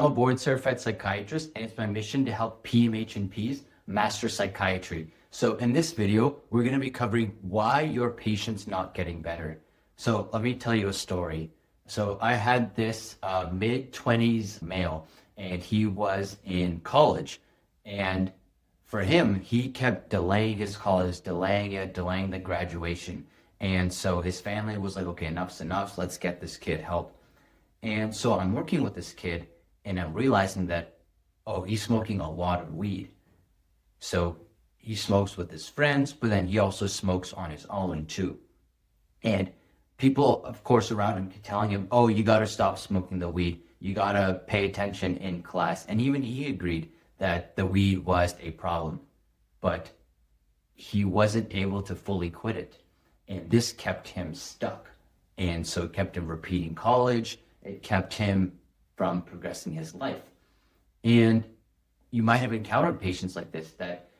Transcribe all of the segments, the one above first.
I'm a board-certified psychiatrist, and it's my mission to help PMHNPs master psychiatry. So in this video, we're going to be covering why your patient's not getting better. So let me tell you a story. So I had this mid-20s male, and he was in college. And for him, he kept delaying his college, delaying the graduation. And so his family was like, okay, enough's enough. Let's get this kid help. And so I'm working with this kid, and I'm realizing that, oh, he's smoking a lot of weed. So he smokes with his friends, but then he also smokes on his own too. And people, of course, around him keep telling him, oh, you got to stop smoking the weed. You got to pay attention in class. And even he agreed that the weed was a problem, but he wasn't able to fully quit it. And this kept him stuck. And so it kept him repeating college. It kept him from progressing his life. And you might have encountered patients like this that,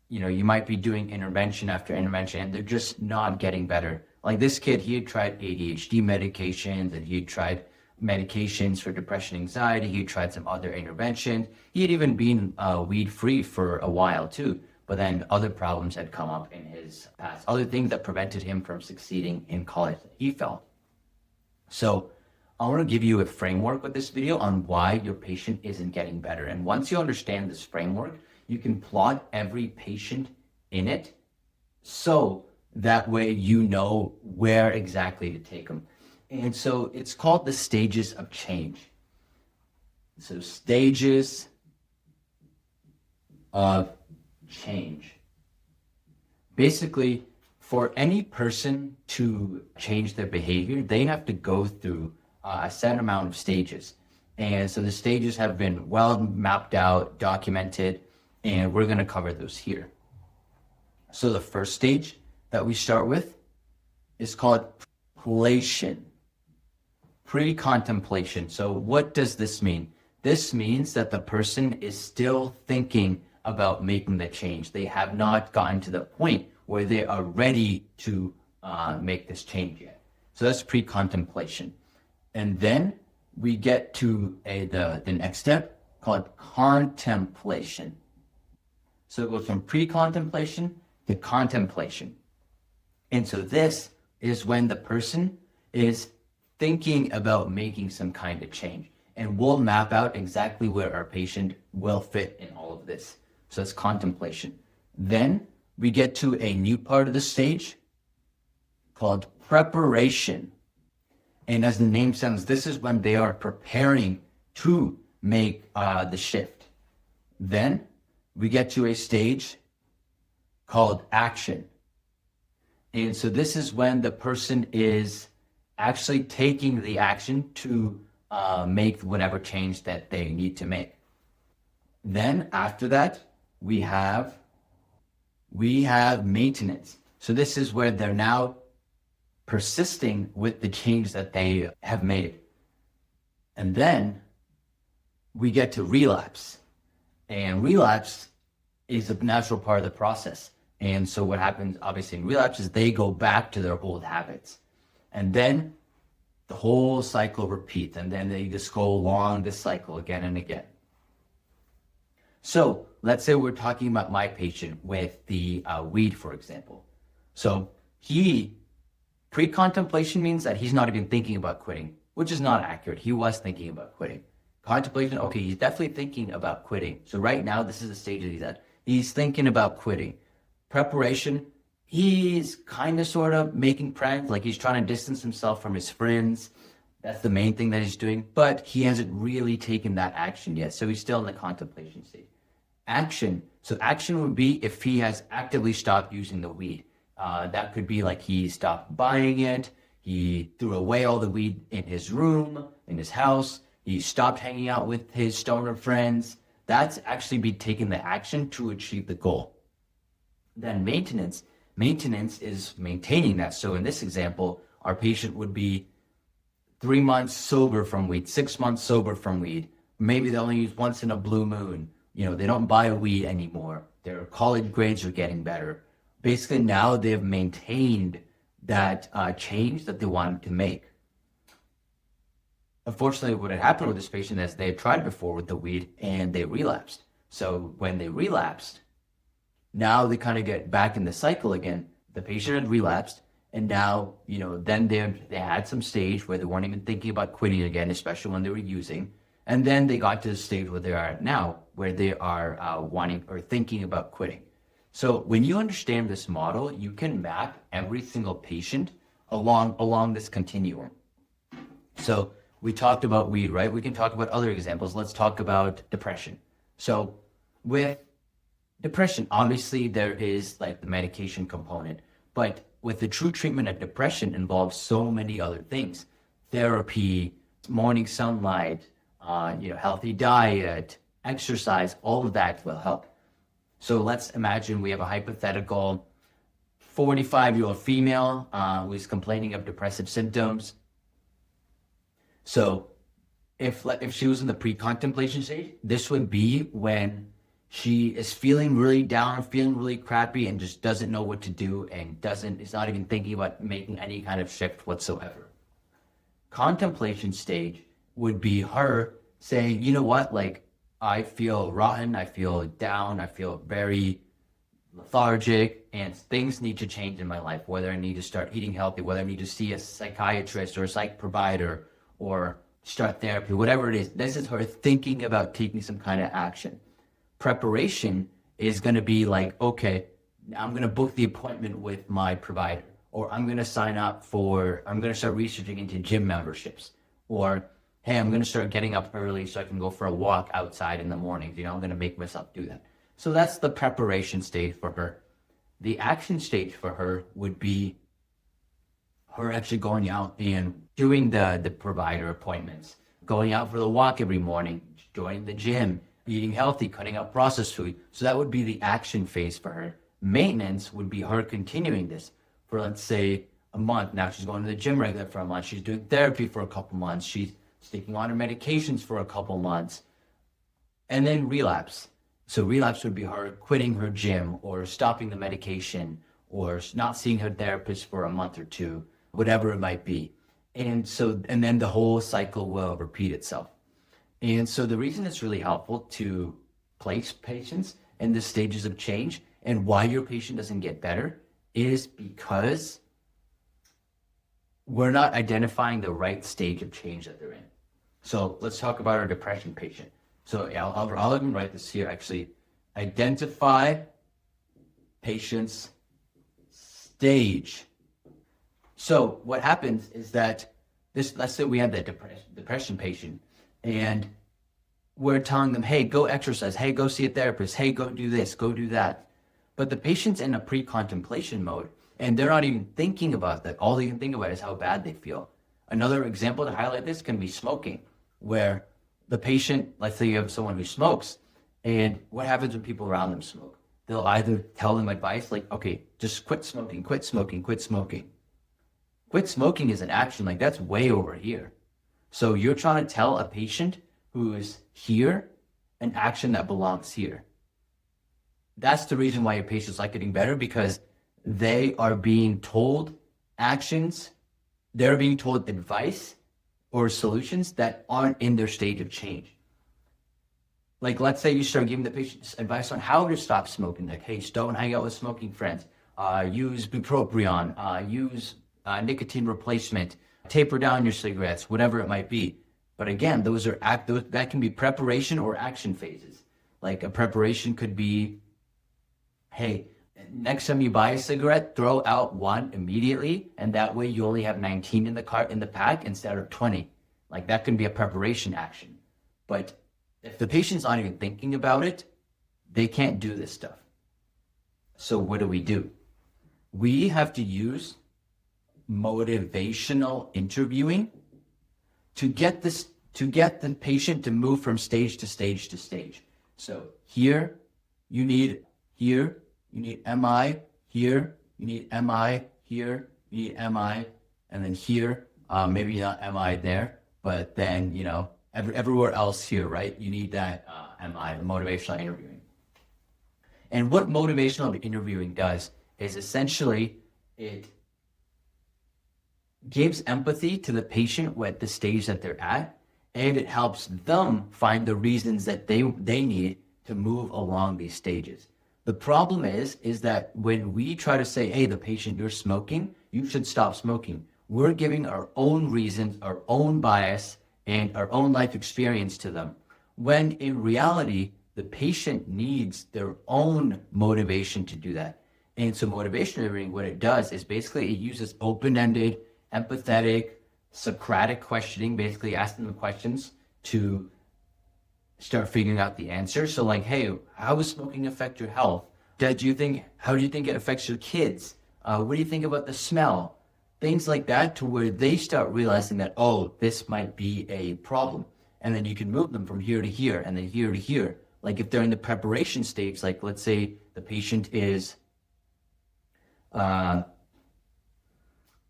you might be doing intervention after intervention and they're just not getting better. Like this kid, he had tried ADHD medications and he had tried medications for depression, anxiety. He had tried some other interventions. He had even been weed free for a while too. But then other problems had come up in his past, other things that prevented him from succeeding in college that he felt. So I want to give you a framework with this video on why your patient isn't getting better. And once you understand this framework, you can plot every patient in it so that way you know where exactly to take them. And so it's called the stages of change. So stages of change. Basically, for any person to change their behavior, they have to go through a set amount of stages. And so the stages have been well mapped out, documented, and we're going to cover those here. So the first stage that we start with is called contemplation. Pre-contemplation. So what does this mean? This means that the person is still thinking about making the change. They have not gotten to the point where they are ready to make this change yet. So that's pre-contemplation. And then we get to the next step called contemplation. So it goes from pre-contemplation to contemplation. And so this is when the person is thinking about making some kind of change. And we'll map out exactly where our patient will fit in all of this. So that's contemplation. Then we get to a new part of the stage called preparation. And as the name sounds, this is when they are preparing to make the shift. Then we get to a stage called action. And so this is when the person is actually taking the action to make whatever change that they need to make. Then after that, we have maintenance. So this is where they're now persisting with the change that they have made. And then we get to relapse. And relapse is a natural part of the process. And so what happens obviously in relapse is they go back to their old habits. And then the whole cycle repeats. And then they just go along this cycle again and again. So let's say we're talking about my patient with the weed, for example. So pre-contemplation means that he's not even thinking about quitting, which is not accurate. He was thinking about quitting. Contemplation, okay, he's definitely thinking about quitting. So right now, this is the stage that he's at. He's thinking about quitting. Preparation, he's kind of sort of making plans, like he's trying to distance himself from his friends. That's the main thing that he's doing, but he hasn't really taken that action yet. So he's still in the contemplation stage. Action. So action would be if he has actively stopped using the weed. That could be like he stopped buying it. He threw away all the weed in his room, in his house. He stopped hanging out with his stoner friends. That's actually be taking the action to achieve the goal. Then maintenance. Maintenance is maintaining that. So in this example, our patient would be 3 months sober from weed, 6 months sober from weed. Maybe they only use once in a blue moon. They don't buy weed anymore. Their college grades are getting better. Basically, now they've maintained that change that they wanted to make. Unfortunately, what had happened with this patient is they had tried before with the weed and they relapsed. So when they relapsed, now they kind of get back in the cycle again. The patient had relapsed, and now, then they had some stage where they weren't even thinking about quitting again, especially when they were using. And then they got to the stage where they are at now, where they are wanting or thinking about quitting. So when you understand this model, you can map every single patient along this continuum. So we talked about weed, right? We can talk about other examples. Let's talk about depression. So with depression, obviously there is like the medication component, but with the true treatment of depression involves so many other things: therapy, morning sunlight, healthy diet, exercise, all of that will help. So let's imagine we have a hypothetical 45-year-old female who is complaining of depressive symptoms. So if she was in the pre-contemplation stage, this would be when she is feeling really down, feeling really crappy, and just doesn't know what to do and is not even thinking about making any kind of shift whatsoever. Contemplation stage would be her saying, you know what, like, I feel rotten, I feel down, I feel very lethargic, and things need to change in my life, whether I need to start eating healthy, whether I need to see a psychiatrist or a psych provider or start therapy, whatever it is. This is her thinking about taking some kind of action. Preparation is going to be like, okay, I'm going to book the appointment with my provider, or I'm going to I'm going to start researching into gym memberships, or hey, I'm going to start getting up early so I can go for a walk outside in the mornings. I'm going to make myself do that. So that's the preparation stage for her. The action stage for her would be her actually going out and doing the provider appointments, going out for the walk every morning, joining the gym, eating healthy, cutting out processed food. So that would be the action phase for her. Maintenance would be her continuing this for, let's say, a month. Now she's going to the gym regularly for a month. She's doing therapy for a couple months. She's sticking on her medications for a couple months. And then relapse. So relapse would be her quitting her gym or stopping the medication or not seeing her therapist for a month or two, whatever it might be. And then the whole cycle will repeat itself. And so the reason it's really helpful to place patients in the stages of change and why your patient doesn't get better is because we're not identifying the right stage of change that they're in. So let's talk about our depression patient. So I'll even write this here, actually. Identify patient's stage. So what happens is that let's say we have that depression patient, and we're telling them, hey, go exercise, hey, go see a therapist, hey, go do this, go do that. But the patient's in a pre-contemplation mode, and they're not even thinking about that. All they can think about is how bad they feel. Another example to highlight this can be smoking, where the patient, let's say you have someone who smokes, and what happens when people around them smoke? They'll either tell them advice like, okay, just quit smoking, quit smoking, quit smoking. Quit smoking is an action, like that's way over here. So you're trying to tell a patient who is here an action that belongs here. That's the reason why your patient's not getting better, because they are being told actions, they're being told advice or solutions that aren't in their state of change. Like, let's say you start giving the patient advice on how to stop smoking. Like, hey, don't hang out with smoking friends. Use bupropion. Use nicotine replacement. Taper down your cigarettes, whatever it might be. But again, that can be preparation or action phases. Like a preparation could be, hey, next time you buy a cigarette, throw out one immediately, and that way you only have 19 in the pack instead of 20. Like that can be a preparation action. But if the patient's not even thinking about it, they can't do this stuff. So what do? We have to use motivational interviewing to get the patient to move from stage to stage to stage. So here you need MI, here you need MI, here you need MI, and then here maybe not MI there, but then everywhere else here, right? You need that MI, motivational interviewing. And what motivational interviewing does is essentially it gives empathy to the patient at the stage that they're at, and it helps them find the reasons that they need to move along these stages. The problem is that when we try to say, hey, the patient, you're smoking, you should stop smoking, we're giving our own reasons, our own bias, and our own life experience to them. When in reality, the patient needs their own motivation to do that. And so motivational reading, what it does is basically it uses open-ended, empathetic, Socratic questioning, basically asking them questions to start figuring out the answer. So like, hey, how does smoking affect your health? How do you think it affects your kids? What do you think about the smell? Things like that, to where they start realizing that, oh, this might be a problem. And then you can move them from here to here and then here to here. Like if they're in the preparation stage, like let's say the patient is,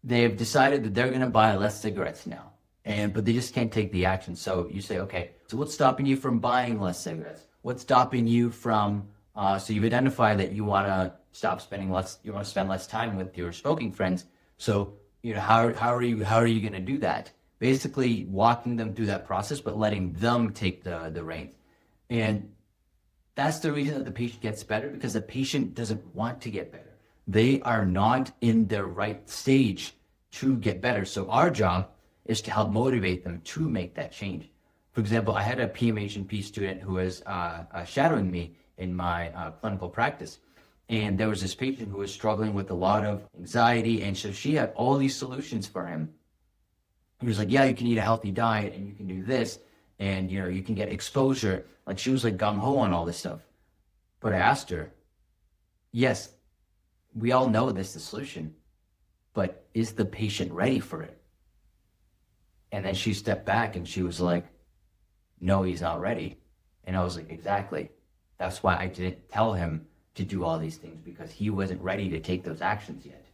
they've decided that they're going to buy less cigarettes now, but they just can't take the action. So you say, okay, so what's stopping you from buying less cigarettes? What's stopping you from, so you've identified that you want to stop spending less, you want to spend less time with your smoking friends. So, how are you going to do that? Basically walking them through that process, but letting them take the reins. And that's the reason that the patient gets better, because the patient doesn't want to get better. They are not in their right stage to get better. So our job is to help motivate them to make that change. For example, I had a PMHNP student who was shadowing me in my clinical practice. And there was this patient who was struggling with a lot of anxiety. And so she had all these solutions for him. He was like, yeah, you can eat a healthy diet and you can do this. And, you can get exposure. Like she was like gung-ho on all this stuff. But I asked her, yes, we all know this is the solution, but is the patient ready for it? And then she stepped back and she was like, no, he's not ready. And I was like, exactly. That's why I didn't tell him to do all these things, because he wasn't ready to take those actions yet.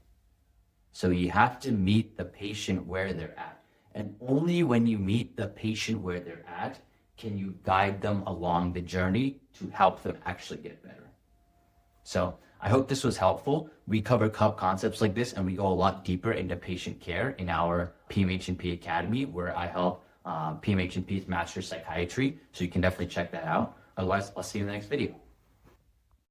So you have to meet the patient where they're at. And only when you meet the patient where they're at can you guide them along the journey to help them actually get better. So I hope this was helpful. We cover concepts like this, and we go a lot deeper into patient care in our PMHNP Academy, where I help PMHNPs master psychiatry. So you can definitely check that out. Otherwise, I'll see you in the next video.